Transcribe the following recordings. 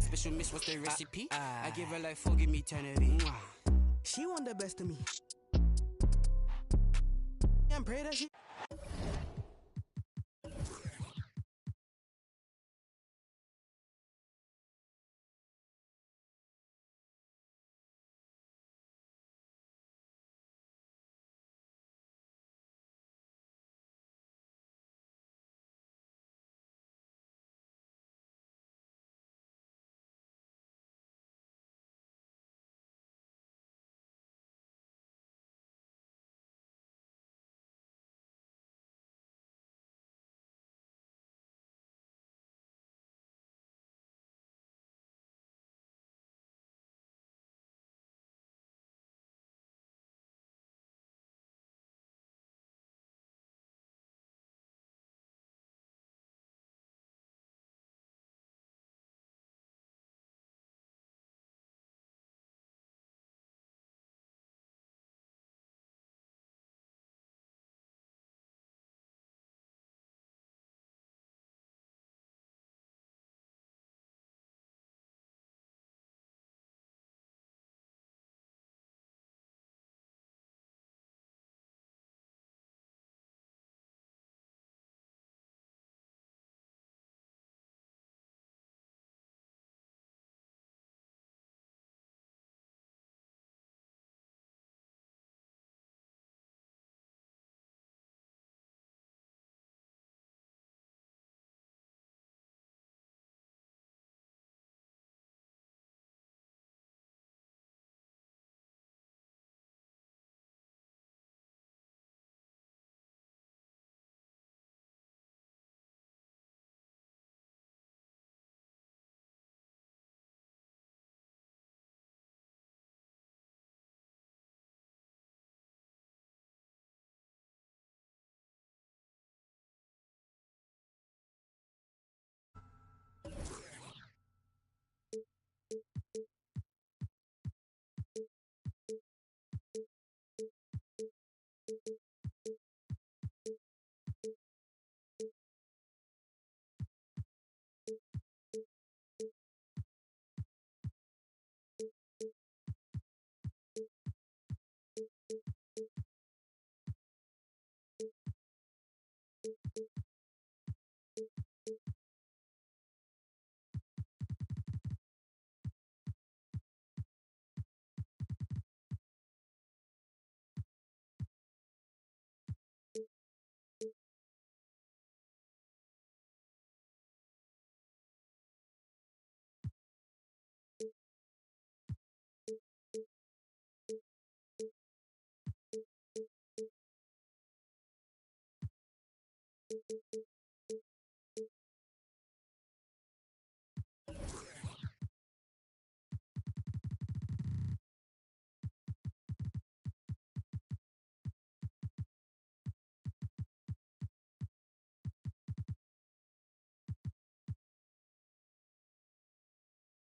Special miss, what's the recipe? I give her like 4, give me eternity. She want the best of me. I'm pray that she.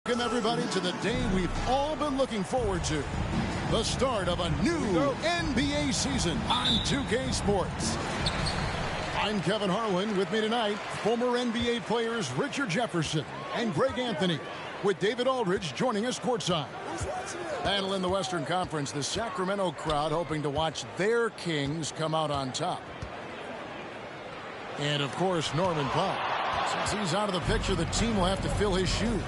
Welcome everybody to the day we've all been looking forward to. The start of a new NBA season on 2K Sports. I'm Kevin Harlan. With me tonight, former NBA players Richard Jefferson and Greg Anthony, with David Aldridge joining us courtside. Battle in the Western Conference, the Sacramento crowd hoping to watch their Kings come out on top. And of course, Norman Powell. Since he's out of the picture, the team will have to fill his shoes.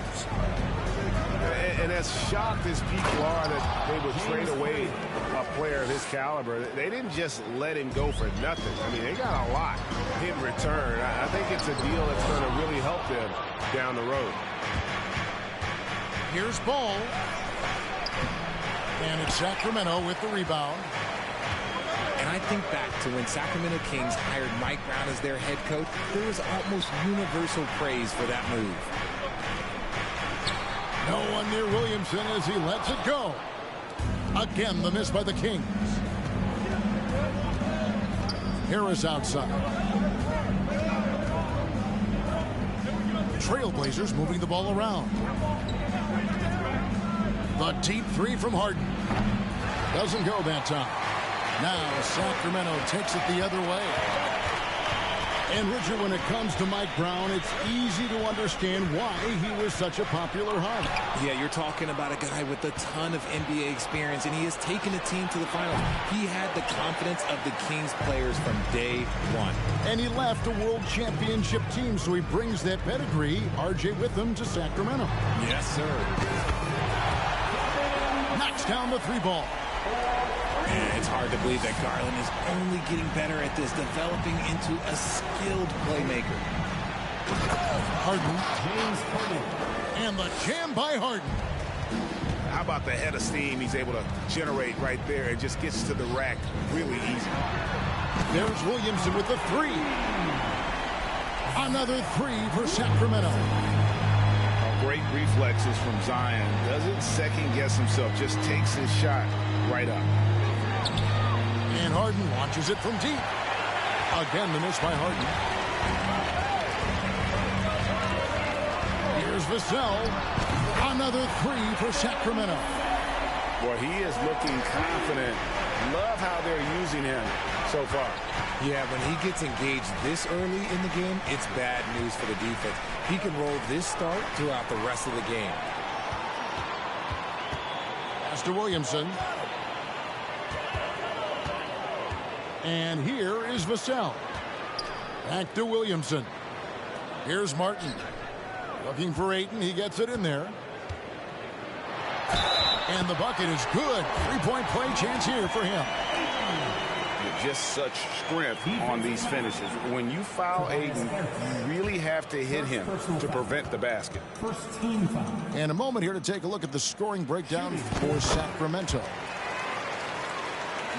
And as shocked as people are that they would trade away a player of his caliber, they didn't just let him go for nothing. I mean, they got a lot in return. I think it's a deal that's going to really help them down the road. Here's Ball. And it's Sacramento with the rebound. And I think back to when Sacramento Kings hired Mike Brown as their head coach, there was almost universal praise for that move. No one near Williamson as he lets it go. Again, the miss by the Kings. Harris outside. Trailblazers moving the ball around. The deep three from Harden. Doesn't go that time. Now Sacramento takes it the other way. And Richard, when it comes to Mike Brown, it's easy to understand why he was such a popular hire. Yeah, you're talking about a guy with a ton of NBA experience, and he has taken a team to the finals. He had the confidence of the Kings players from day one. And he left a world championship team, so he brings that pedigree, RJ, with him to Sacramento. Yes, sir. Knocks down the three ball. And it's hard to believe that Garland is only getting better at this, developing into a skilled playmaker. Harden. And the jam by Harden. How about the head of steam he's able to generate right there? It just gets to the rack really easy. There's Williamson with the three. Another three for Sacramento. Great reflexes from Zion. Doesn't second guess himself. Just takes his shot right up. And Harden launches it from deep. Again, the miss by Harden. Here's Vassell. Another three for Sacramento. Boy, he is looking confident. Love how they're using him so far. Yeah, when he gets engaged this early in the game, it's bad news for the defense. He can roll this start throughout the rest of the game. Pass to Williamson. And here is Vassell. Back to Williamson. Here's Martin. Looking for Ayton. He gets it in there. And the bucket is good. Three-point play chance here for him. Just such strength on these finishes. When you foul Ayton, you really have to hit him to prevent the basket. First team foul. And a moment here to take a look at the scoring breakdown for Sacramento.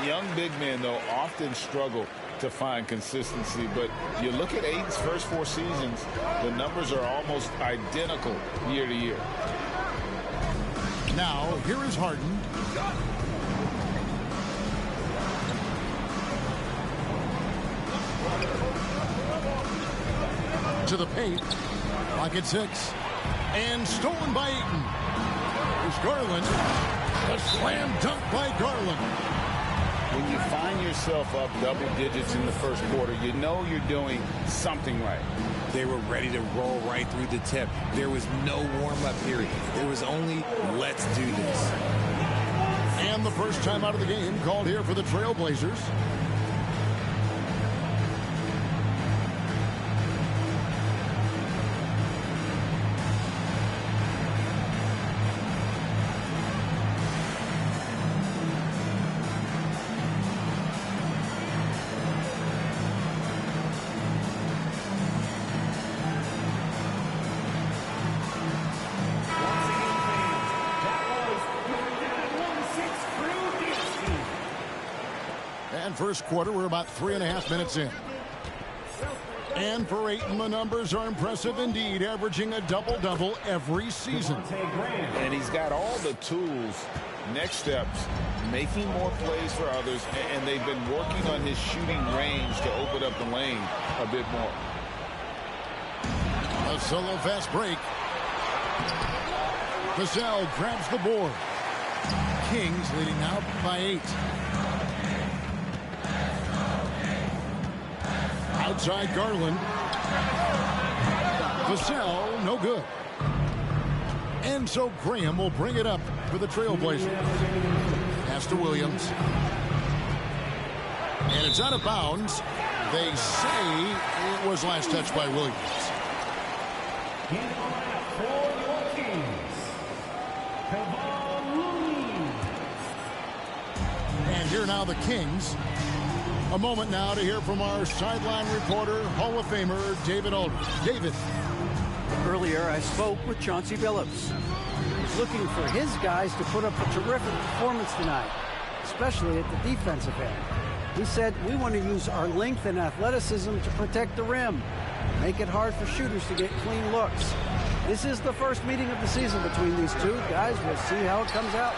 Young big men, though, often struggle to find consistency, but you look at Ayton's first 4 seasons, the numbers are almost identical year to year. Now, here is Harden. To the paint. Pocket 6. And stolen by Ayton. Here's Garland. A slam dunk by Garland. When you find yourself up double digits in the first quarter, you know you're doing something right. They were ready to roll right through the tip. There was no warm-up period. There was only, let's do this. And the first time out of the game called here for the Trailblazers. First quarter, we're about 3.5 minutes in. And for Ayton, the numbers are impressive indeed, averaging a double-double every season. And he's got all the tools. Next steps, making more plays for others, and they've been working on his shooting range to open up the lane a bit more. A solo fast break. Vassell grabs the board. Kings leading out by 8. Outside Garland. Vassell, no good. And so Graham will bring it up for the Trailblazers. Pass to Williams. And it's out of bounds. They say it was last touched by Williams. And here now the Kings. A moment now to hear from our sideline reporter, Hall of Famer David Aldridge. David. Earlier, I spoke with Chauncey Billups. He's looking for his guys to put up a terrific performance tonight, especially at the defensive end. He said, we want to use our length and athleticism to protect the rim, make it hard for shooters to get clean looks. This is the first meeting of the season between these two guys. We'll see how it comes out.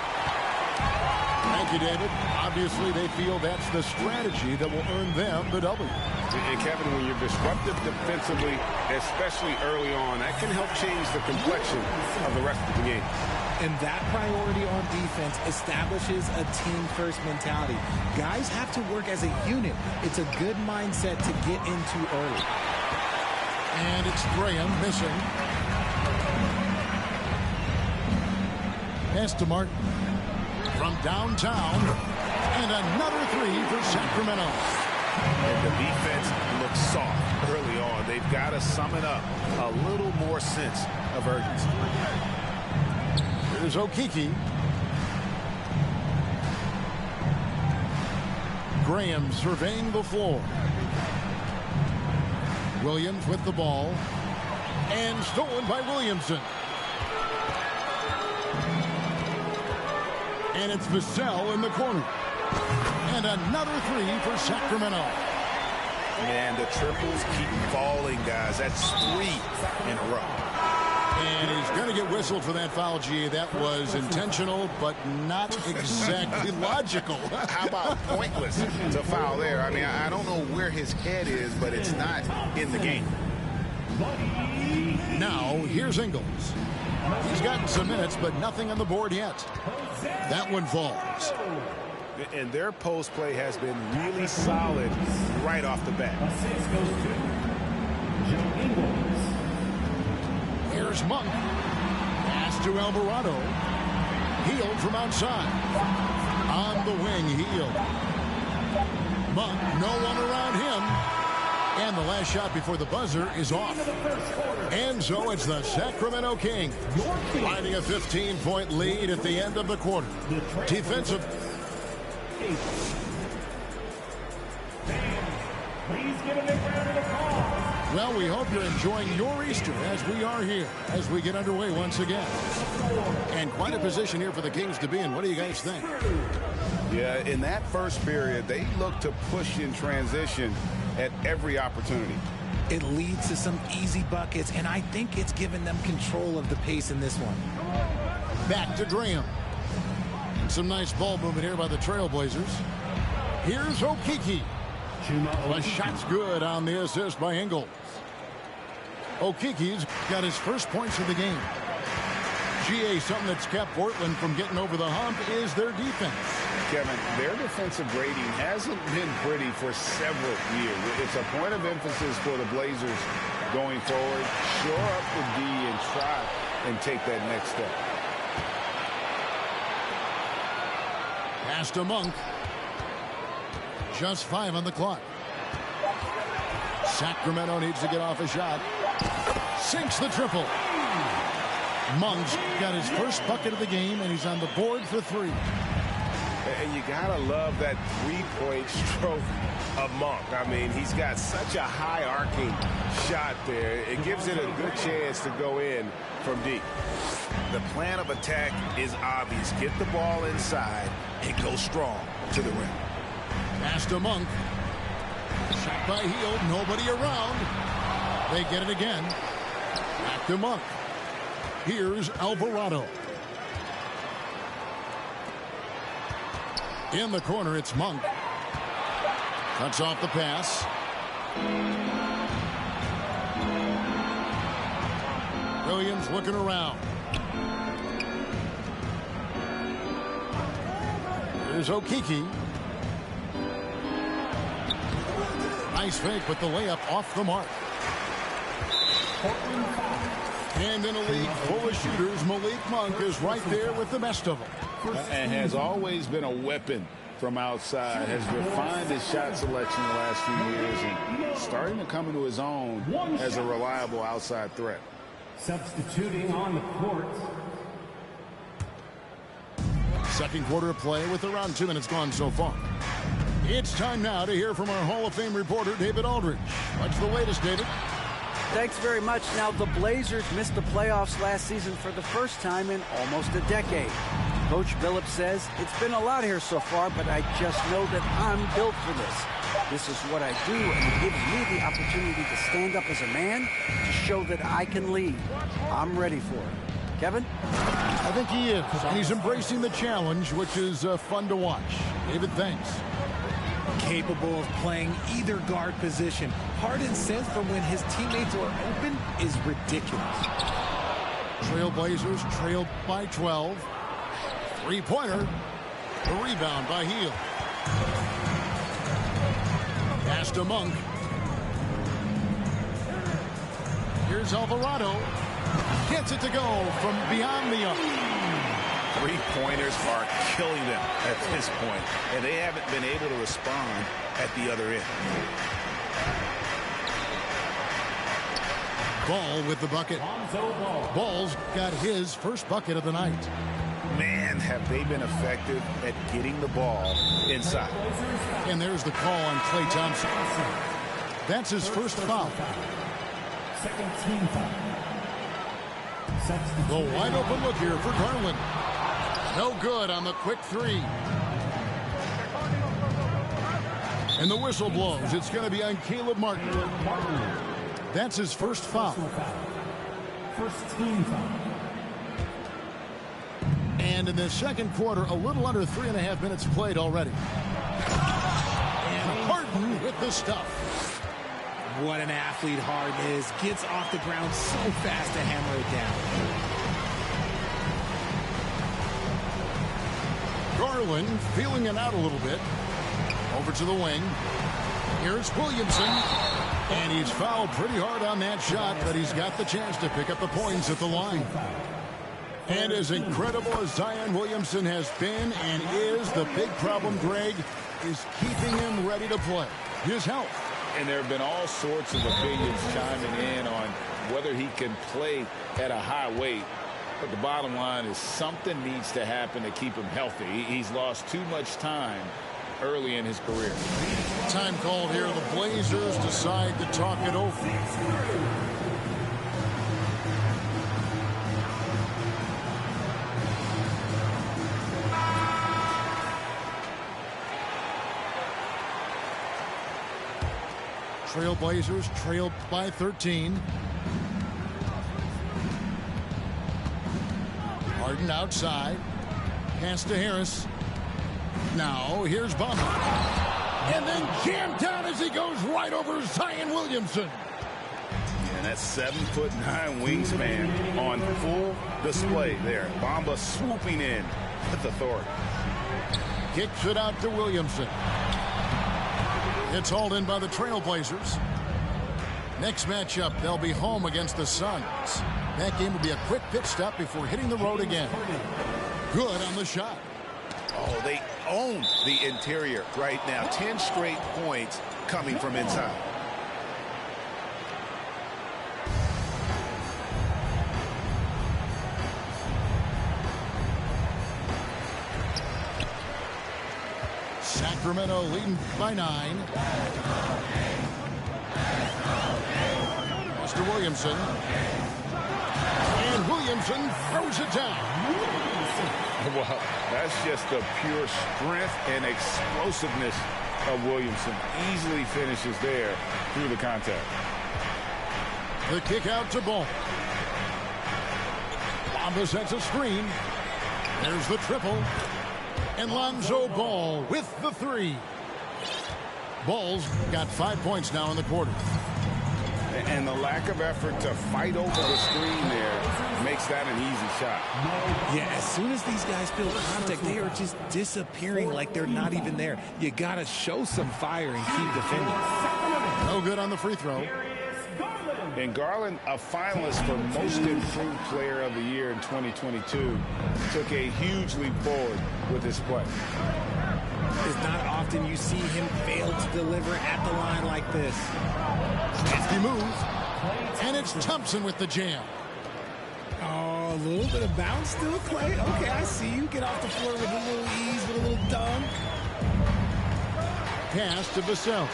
Thank you, David. Obviously, they feel that's the strategy that will earn them the W. And Kevin, when you're disruptive defensively, especially early on, that can help change the complexion of the rest of the game. And that priority on defense establishes a team-first mentality. Guys have to work as a unit. It's a good mindset to get into early. And it's Graham missing. Pass to Martin. From downtown. And another three for Sacramento. And the defense looks soft early on. They've got to summon up a little more sense of urgency. Here's Okeke. Graham surveying the floor. Williams with the ball. And stolen by Williamson. And it's Vassell in the corner. And another three for Sacramento. Man, the triples keep falling, guys. That's 3 in a row. And he's going to get whistled for that foul, G. That was intentional, but not exactly logical. How about pointless to foul there? I mean, I don't know where his head is, but it's not in the game. Now, here's Ingles. He's gotten some minutes, but nothing on the board yet. That one falls. And their post play has been really solid right off the bat. Here's Monk. Pass to Alvarado. Healed from outside. On the wing, Healed. Monk, no one around him. And the last shot before the buzzer is off. And so it's the Sacramento Kings finding a 15-point lead at the end of the quarter. Defensive. Well, we hope you're enjoying your Easter as we are here, as we get underway once again. And quite a position here for the Kings to be in. What do you guys think? Yeah, in that first period, they looked to push in transition at every opportunity. It leads to some easy buckets, and I think it's given them control of the pace in this one. Back to Graham. Some nice ball movement here by the Trailblazers. Here's Okeke. The shot's good on the assist by Ingles. Okeke's got his first points of the game. GA, something that's kept Portland from getting over the hump is their defense. Kevin, their defensive rating hasn't been pretty for several years. It's a point of emphasis for the Blazers going forward. Shore up the D and try and take that next step. Pass to Monk. Just 5 on the clock. Sacramento needs to get off a shot. Sinks the triple. Monk's got his first bucket of the game, and he's on the board for 3. And you got to love that three-point stroke of Monk. I mean, he's got such a high arcing shot there. It gives it a good chance to go in from deep. The plan of attack is obvious. Get the ball inside and go strong to the rim. Pass to Monk. Shot by Hield. Nobody around. They get it again. Back to Monk. Here's Alvarado. In the corner, it's Monk. Cuts off the pass. Williams looking around. Here's Okeke. Nice fake, but the layup off the mark. And in a league full of shooters, Malik Monk is right there with the best of them. And has always been a weapon from outside. Has refined his shot selection the last few years and starting to come into his own as a reliable outside threat. Substituting on the court. Second quarter of play with around 2 minutes gone so far. It's time now to hear from our Hall of Fame reporter, David Aldridge. What's the latest, David? Thanks very much. Now, the Blazers missed the playoffs last season for the first time in almost a decade. Coach Billups says, it's been a lot here so far, but I just know that I'm built for this. This is what I do, and it gives me the opportunity to stand up as a man to show that I can lead. I'm ready for it. Kevin? I think he is, and he's embracing the challenge, which is fun to watch. David, thanks. Capable of playing either guard position. Harden's sense for when his teammates are open is ridiculous. Trailblazers trailed by 12. Three-pointer. The rebound by Heel. Pass to Monk. Here's Alvarado. Gets it to go from beyond the arc. Three-pointers are killing them at this point, and they haven't been able to respond at the other end. Ball with the bucket. Ball's got his first bucket of the night. Man, have they been effective at getting the ball inside. And there's the call on Klay Thompson. That's his first foul. Second team foul. The wide open look here for Garland. No good on the quick three. And the whistle blows. It's going to be on Caleb Martin. That's his first foul. First team foul. And in the second quarter, a little under 3.5 minutes played already. And Harden with the stuff. What an athlete Harden is. Gets off the ground so fast to hammer it down. Garland feeling it out a little bit. Over to the wing. Here's Williamson. And he's fouled pretty hard on that shot, but he's got the chance to pick up the points at the line. And as incredible as Zion Williamson has been and is, the big problem, Greg, is keeping him ready to play. His health. And there have been all sorts of opinions chiming in on whether he can play at a high weight. But the bottom line is something needs to happen to keep him healthy. He's lost too much time early in his career. Time called here. The Blazers decide to talk it over. Trailblazers trailed by 13. Harden outside. Pass to Harris. Now here's Bummer. And then jammed down as he goes right over Zion Williamson. And that's 7'9" wingspan on full display there. Bamba swooping in with authority. Kicks it out to Williamson. It's hauled in by the Trailblazers. Next matchup, they'll be home against the Suns. That game will be a quick pit stop before hitting the road again. Good on the shot. Oh, they own the interior right now. 10 straight points coming from inside. Sacramento leading by 9. Mr. Williamson. And Williamson throws it down. Well, that's just the pure strength and explosiveness of Williamson. Easily finishes there through the contact. The kick out to Ball. Bamba sets a screen. There's the triple. And Lonzo Ball with the three. Ball's got 5 points now in the quarter. And the lack of effort to fight over the screen there makes that an easy shot. Yeah, as soon as these guys feel contact, they are just disappearing like they're not even there. You got to show some fire and keep defending. No good on the free throw. And Garland, a finalist for Most Improved Player of the Year in 2022, took a huge leap forward with his play. It's not often you see him fail to deliver at the line like this. Hefty move. And it's Thompson with the jam. Oh, a little bit of bounce still, Klay. Okay, I see you. Get off the floor with a little ease, with a little dunk. Pass to Vassell.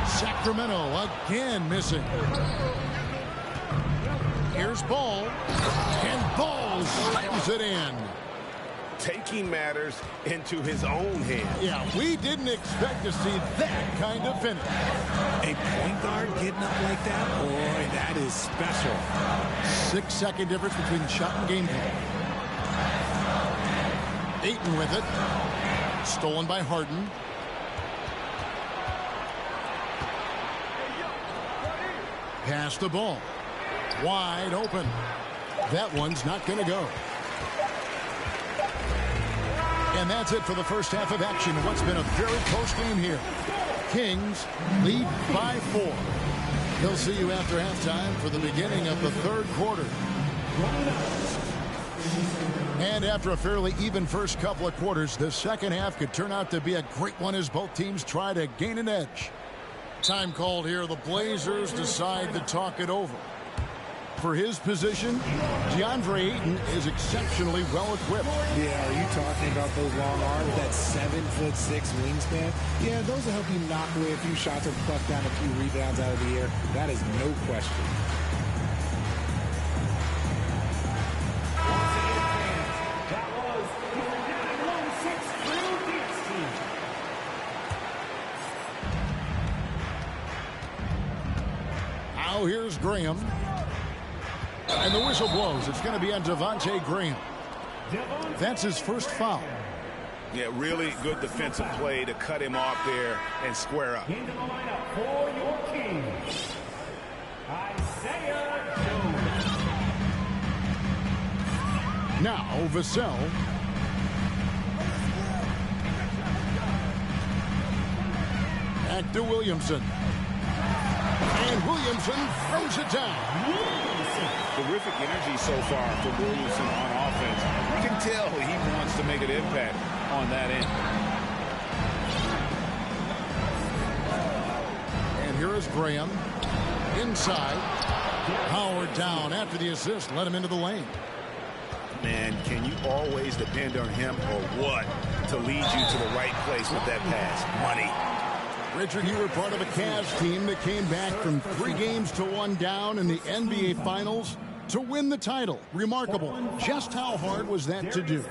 Sacramento again missing. Here's Ball. And Ball slams it in. Taking matters into his own hands. Yeah, we didn't expect to see that kind of finish. A point guard getting up like that? Boy, that is special. 6-second difference between shot and gameplay. Ayton with it. Stolen by Harden. Pass the ball. Wide open. That one's not going to go. And that's it for the first half of action. What's been a very close game here. Kings lead by 4. He'll see you after halftime for the beginning of the third quarter. And after a fairly even first couple of quarters, the second half could turn out to be a great one as both teams try to gain an edge. Time called here. The Blazers decide to talk it over. For his position, DeAndre Ayton is exceptionally well equipped. Yeah, are you talking about those long arms, that 7'6" wingspan? Yeah, those will help you knock away a few shots or pluck down a few rebounds out of the air. That is no question. That was the 916 team. Now here's Graham. And the whistle blows. It's going to be on Devontae Graham. That's his first foul. Yeah, really good defensive play to cut him off there and square up. Into the lineup for your Kings, Isaiah Jones. Now Vassell. Back to Williamson. And Williamson throws it down. Terrific energy so far for Williamson on offense. You can tell he wants to make an impact on that end. And here is Graham. Inside. Howard down after the assist. Let him into the lane. Man, can you always depend on him or what to lead you to the right place with that pass? Money. Richard, you were part of a Cavs team that came back from 3 games to 1 down in the NBA Finals to win the title. Remarkable. Just how hard was that to do?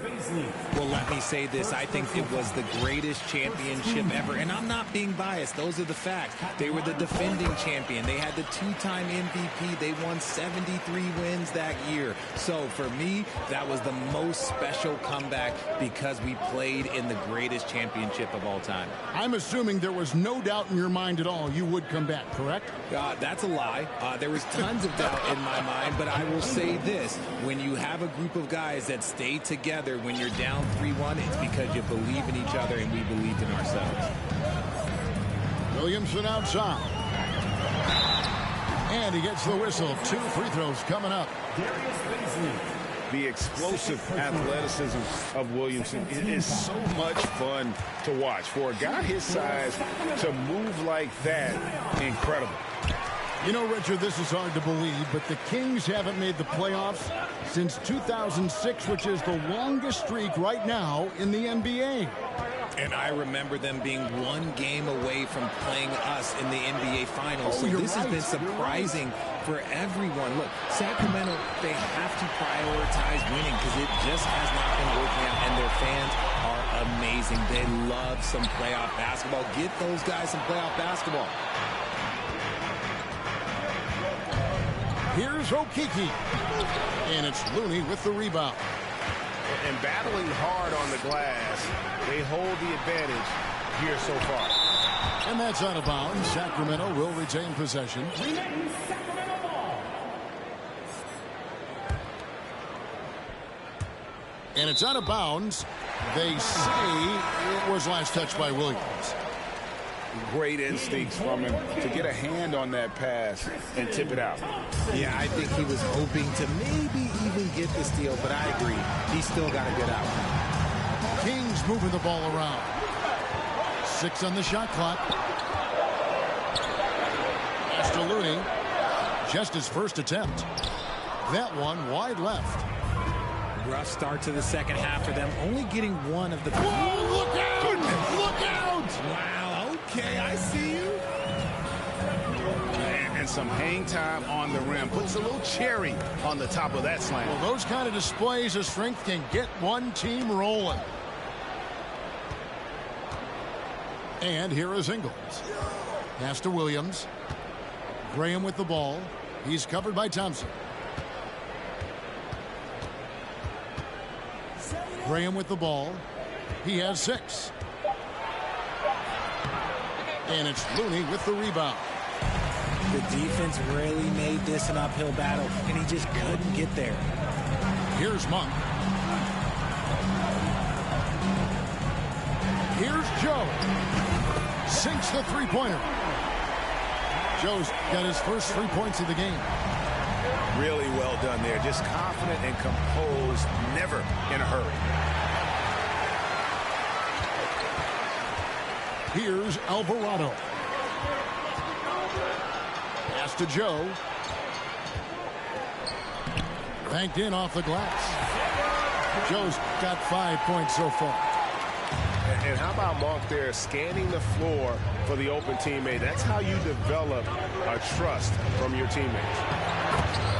Well, let me say this. I think it was the greatest championship ever. And I'm not being biased. Those are the facts. They were the defending champion. They had the 2-time MVP. They won 73 wins that year. So for me, that was the most special comeback because we played in the greatest championship of all time. I'm assuming there was no doubt in your mind at all you would come back, correct? That's a lie. There was tons of doubt in my mind, but I will say this. When you have a group of guys that stay together when you're down 3-1, it's because you believe in each other and we believed in ourselves. Williamson outside. And he gets the whistle. 2 free throws coming up. The explosive athleticism of Williamson is so much fun to watch. For a guy his size to move like that, incredible. You know, Richard, this is hard to believe, but the Kings haven't made the playoffs since 2006, which is the longest streak right now in the NBA. And I remember them being 1 game away from playing us in the NBA Finals. So this has been surprising for everyone. Look, Sacramento, they have to prioritize winning because it just has not been working out. And their fans are amazing. They love some playoff basketball. Get those guys some playoff basketball. Here's Okeke. And it's Looney with the rebound. And battling hard on the glass, they hold the advantage here so far. And that's out of bounds. Sacramento will retain possession. And it's out of bounds. They say it was last touched by Williams. Great instincts from him to get a hand on that pass and tip it out. Yeah, I think he was hoping to maybe even get the steal, but I agree. He still got a good out. Kings moving the ball around. 6 on the shot clock. Pass to Looney. Just his first attempt. That one wide left. Rough start to the second half for them, only getting 1 of the... Whoa, look out! Goodness. Look out! Wow, okay, I see you. And some hang time on the rim. Puts a little cherry on the top of that slam. Well, those kind of displays of strength can get one team rolling. And here is Ingles. Pass to Williams. Graham with the ball. He's covered by Thompson. Graham with the ball. He has 6. And it's Looney with the rebound. The defense really made this an uphill battle, and he just couldn't get there. Here's Monk. Here's Joe. Sinks the three-pointer. Joe's got his first 3 points of the game. Really well done there. Just confident and composed, never in a hurry. Here's Alvarado. Pass to Joe. Banked in off the glass. Joe's got 5 points so far. And how about Monk there scanning the floor for the open teammate? That's how you develop a trust from your teammates.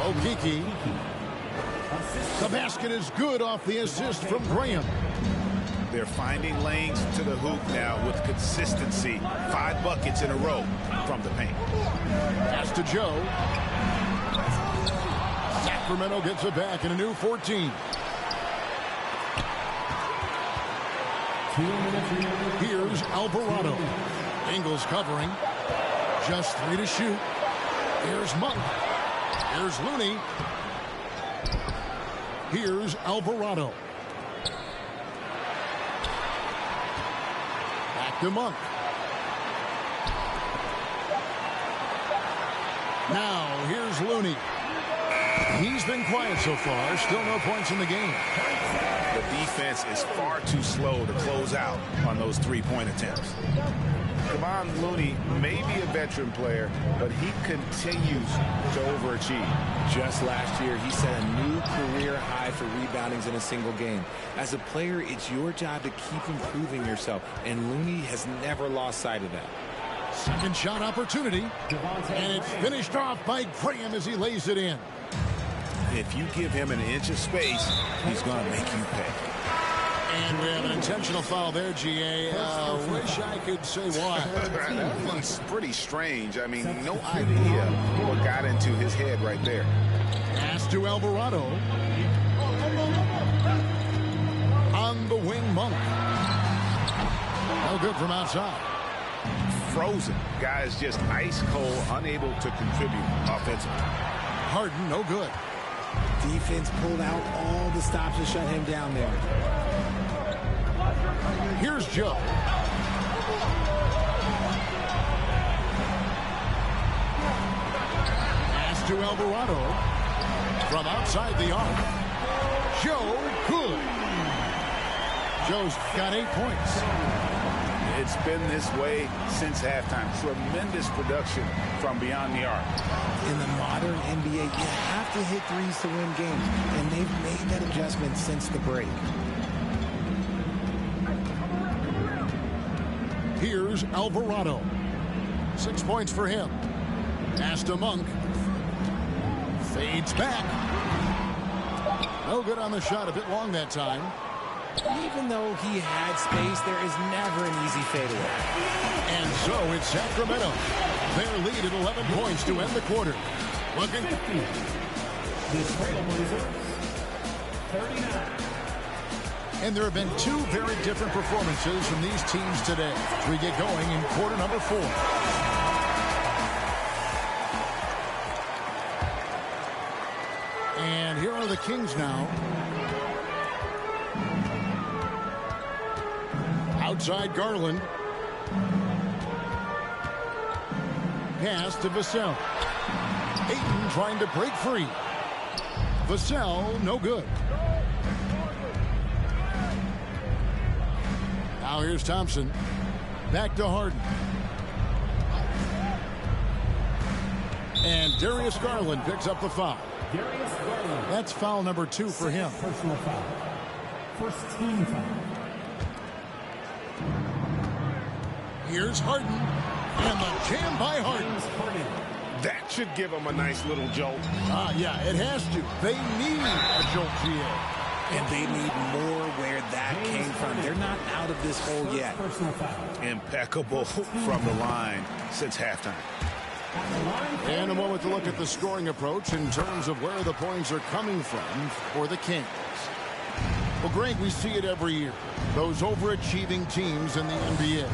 Okeke. The basket is good off the assist from Graham. They're finding lanes to the hoop now with consistency. 5 buckets in a row from the paint. Pass to Joe. Sacramento gets it back in a new 14. Here's Alvarado. Ingles covering. Just 3 to shoot. Here's Monk. Here's Looney. Here's Alvarado. Back to Monk. Now here's Looney. He's been quiet so far. Still no points in the game. The defense is far too slow to close out on those 3-point attempts. Kevon Looney may be a veteran player, but he continues to overachieve. Just last year, he set a new career high for reboundings in a single game. As a player, it's your job to keep improving yourself, and Looney has never lost sight of that. Second shot opportunity, and it's finished off by Graham as he lays it in. If you give him an inch of space, he's going to make you pay. And we have an intentional foul there, GA. Wish I could say why. That one's pretty strange. I mean, no idea what got into his head right there. Pass to Alvarado. On the wing, Monk. No good from outside. Frozen. Guys just ice cold, unable to contribute offensively. Harden, no good. Defense pulled out all the stops to shut him down there. Here's Joe. Pass to Alvarado. From outside the arc. Joe, good. Joe's got 8 points. It's been this way since halftime. Tremendous production from beyond the arc. In the modern NBA, you have to hit threes to win games, and they've made that adjustment since the break. Here's Alvarado. 6 points for him. Pass to Monk. Fades back. No good on the shot. A bit long that time. Even though he had space, there is never an easy fadeaway. And so it's Sacramento. Their lead at 11 points to end the quarter. Looking. The Trailblazers, 39. And there have been 2 very different performances from these teams today as we get going in quarter number 4. And here are the Kings now. Outside Garland. Pass to Vassell. Ayton trying to break free. Vassell, no good. Now here's Thompson. Back to Harden. And Darius Garland picks up the foul. Darius Garland. That's foul number 2 for him. Personal foul. First team foul. Here's Harden. And the jam by Harden. That should give them a nice little jolt. Yeah, it has to. They need a jolt, GA. And they need more where that came from. They're not out of this hole yet. Impeccable from the line since halftime. And a moment to look at the scoring approach in terms of where the points are coming from for the Kings. Well, Greg, we see it every year. Those overachieving teams in the NBA.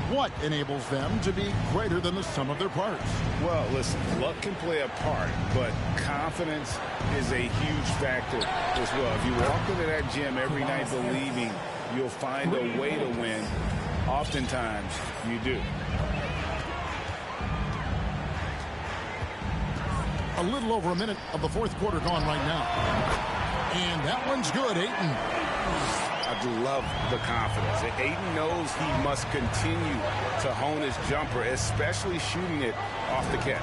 What enables them to be greater than the sum of their parts? Well, listen, luck can play a part, but confidence is a huge factor as well. If you walk into that gym every night believing you'll find a way to win, oftentimes you do. A little over a minute of the fourth quarter gone right now. And that one's good, Ayton. I love the confidence. Ayton knows he must continue to hone his jumper, especially shooting it off the catch.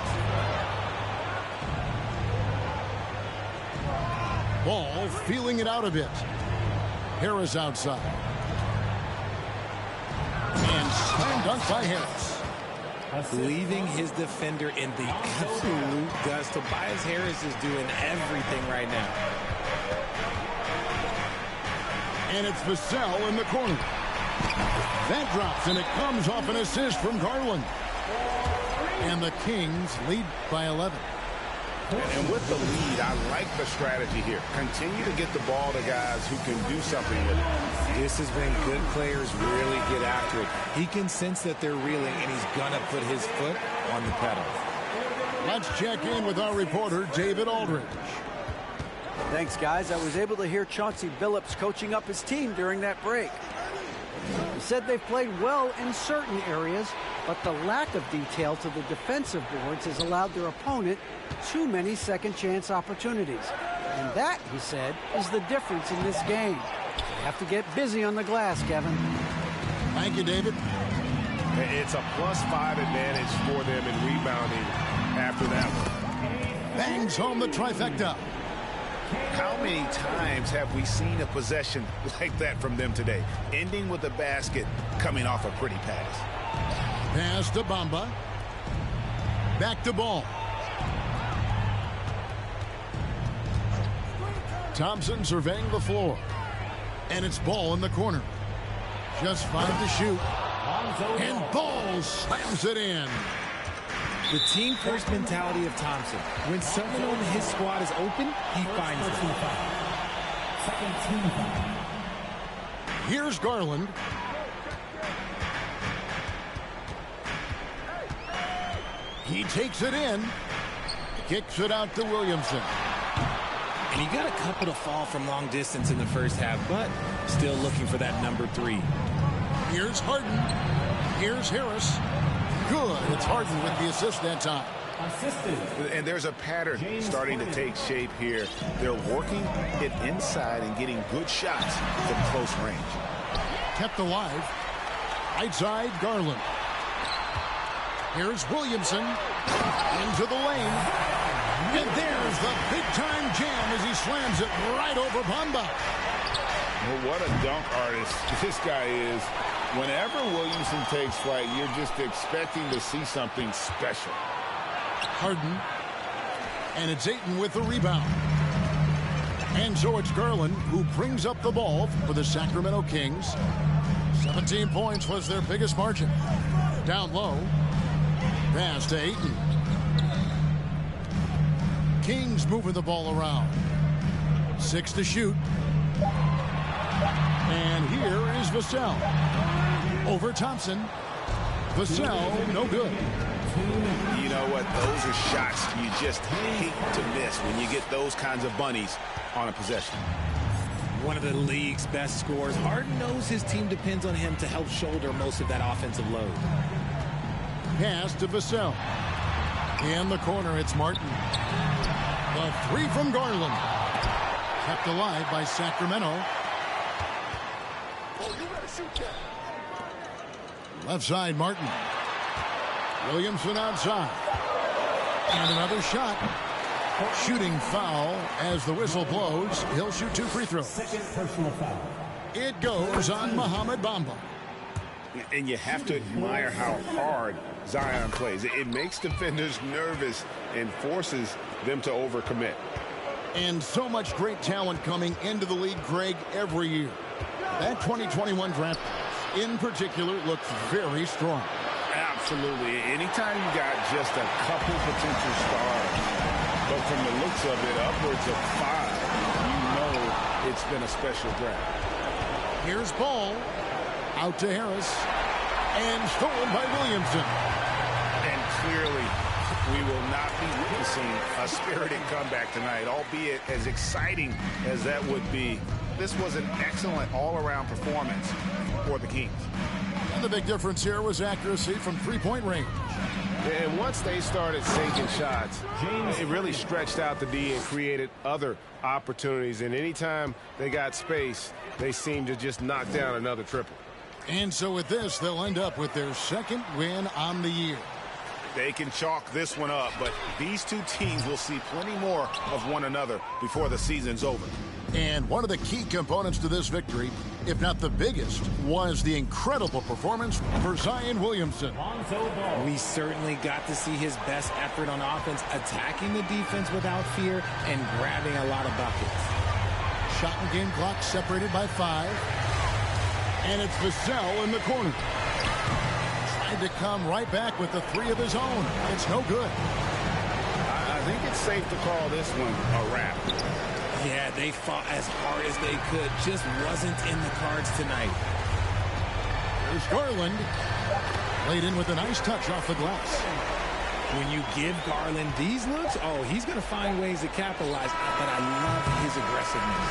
Ball feeling it out a bit. Harris outside. And slam dunk by Harris. Leaving his defender in the absolute dust. Tobias Harris is doing everything right now. And it's Vassell in the corner. That drops, and it comes off an assist from Garland. And the Kings lead by 11. And with the lead, I like the strategy here. Continue to get the ball to guys who can do something with it. This is when good players really get after it. He can sense that they're reeling, and he's going to put his foot on the pedal. Let's check in with our reporter, David Aldridge. Thanks, guys. I was able to hear Chauncey Billups coaching up his team during that break. He said they've played well in certain areas, but the lack of detail to the defensive boards has allowed their opponent too many second-chance opportunities. And that, he said, is the difference in this game. You have to get busy on the glass, Kevin. Thank you, David. It's a +5 advantage for them in rebounding after that one. Bangs home the trifecta. How many times have we seen a possession like that from them today? Ending with a basket, coming off a pretty pass. Pass to Bamba. Back to Ball. Thompson surveying the floor. And it's Ball in the corner. Just 5 to shoot. And Ball slams it in. The team-first mentality of Thompson. When someone on his squad is open, he finds it. Here's Garland. He takes it in. Kicks it out to Williamson. And he got a couple to fall from long distance in the first half, but still looking for that number 3. Here's Harden. Here's Harris. Good. It's Harden with the assist that time. And there's a pattern starting to take shape here. They're working it inside and getting good shots from close range. Kept alive. Right side, Garland. Here's Williamson. Into the lane. And there's the big-time jam as he slams it right over Bamba. Well, what a dunk artist this guy is. Whenever Williamson takes flight, you're just expecting to see something special. Harden. And it's Ayton with the rebound. And so it's Garland who brings up the ball for the Sacramento Kings. 17 points was their biggest margin. Down low. Pass to Ayton. Kings moving the ball around. 6 to shoot. And here is Vassell. Over Thompson. Vassell, no good. You know what? Those are shots you just hate to miss when you get those kinds of bunnies on a possession. One of the league's best scorers. Harden knows his team depends on him to help shoulder most of that offensive load. Pass to Vassell. In the corner, it's Martin. The 3 from Garland. Kept alive by Sacramento. Left side, Martin. Williamson outside. And another shot. Shooting foul as the whistle blows. He'll shoot 2 free throws. Second personal foul. It goes on Mohamed Bamba. And you have to admire how hard Zion plays. It makes defenders nervous and forces them to overcommit. And so much great talent coming into the league, Greg, every year. That 2021 draft in particular looks very strong. Absolutely. Anytime you got just a couple potential stars, but from the looks of it, upwards of 5, you know it's been a special draft. Here's Ball. Out to Harris. And stolen by Williamson. And clearly, we will not be witnessing a spirited comeback tonight, albeit as exciting as that would be. This was an excellent all-around performance for the Kings. And the big difference here was accuracy from three-point range. And once they started sinking shots, it really stretched out the D and created other opportunities. And anytime they got space, they seemed to just knock down another triple. And so with this, they'll end up with their second win on the year. They can chalk this one up, but these two teams will see plenty more of one another before the season's over. And one of the key components to this victory, if not the biggest, was the incredible performance for Zion Williamson. We certainly got to see his best effort on offense, attacking the defense without fear and grabbing a lot of buckets. Shot and game clock separated by 5. And it's Vassell in the corner. Tried to come right back with the 3 of his own. It's no good. I think it's safe to call this one a wrap. Yeah, they fought as hard as they could. Just wasn't in the cards tonight. There's Garland. Laid in with a nice touch off the glass. When you give Garland these looks, oh, he's going to find ways to capitalize. But I love his aggressiveness.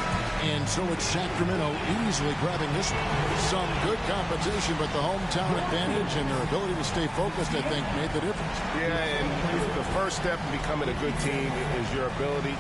And so it's Sacramento easily grabbing this one. Some good competition, but the hometown advantage and their ability to stay focused, I think, made the difference. Yeah, and the first step in becoming a good team is your ability.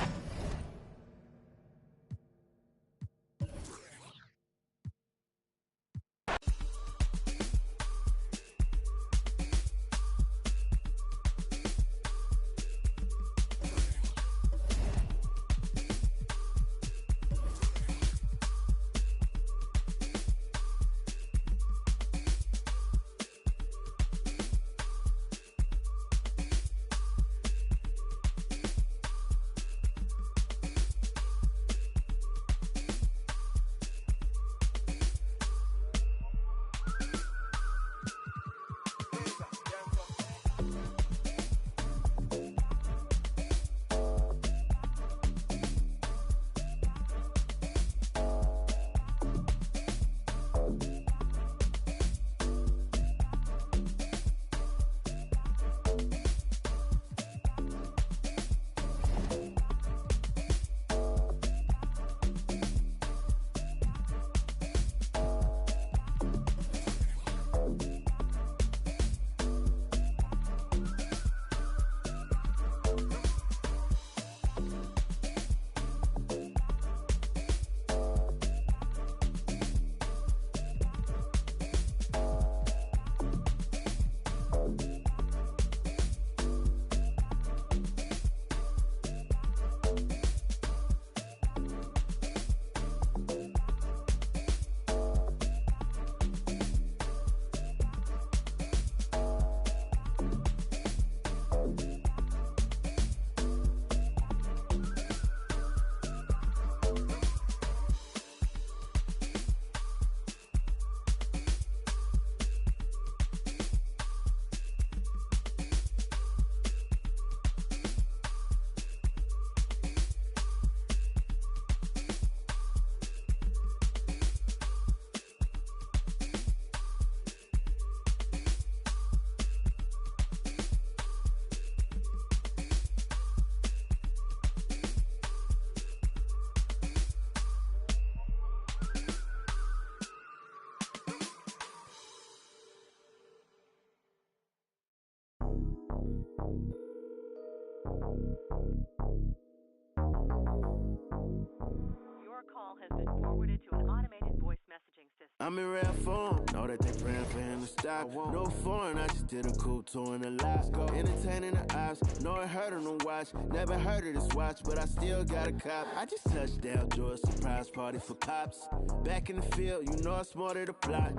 I'm in rare form, know that they praying for him to stop. No foreign, I just did a cool tour in the lot. Entertaining the ops, know it hurt them to watch. Never heard of this watch, but I still got a cop. I just touched down, threw a surprise party for cops. Back in the field, you know I smarted the plot.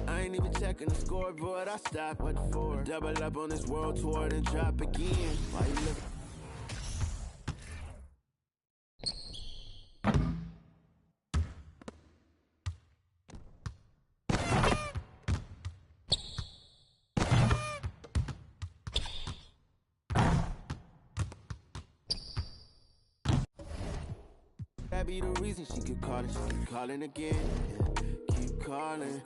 I ain't even checking the scoreboard, I stopped. What for? Double up on this world tour, then drop again. Why you look? That be the reason she keep calling again. Yeah. Keep calling.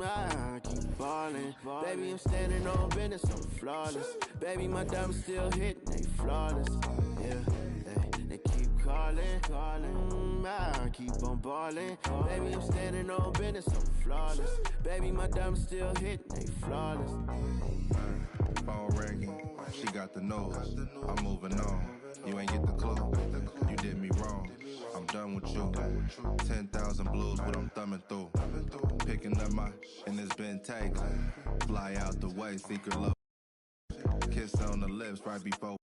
I keep balling. Baby, I'm standing on business, I'm flawless. Baby, my diamonds still hitting, they flawless. Yeah, they keep calling. I keep on balling. Baby, I'm standing on business, I'm flawless. Baby, my diamonds still hitting, they flawless. Phone ringing, she got the nose. I'm moving on. You ain't get the clue. You did me wrong. I'm done with you. 10,000 blues, what I'm thumbing through. Picking up my, and it's been taken. Fly out the way, secret love. Kiss on the lips right before.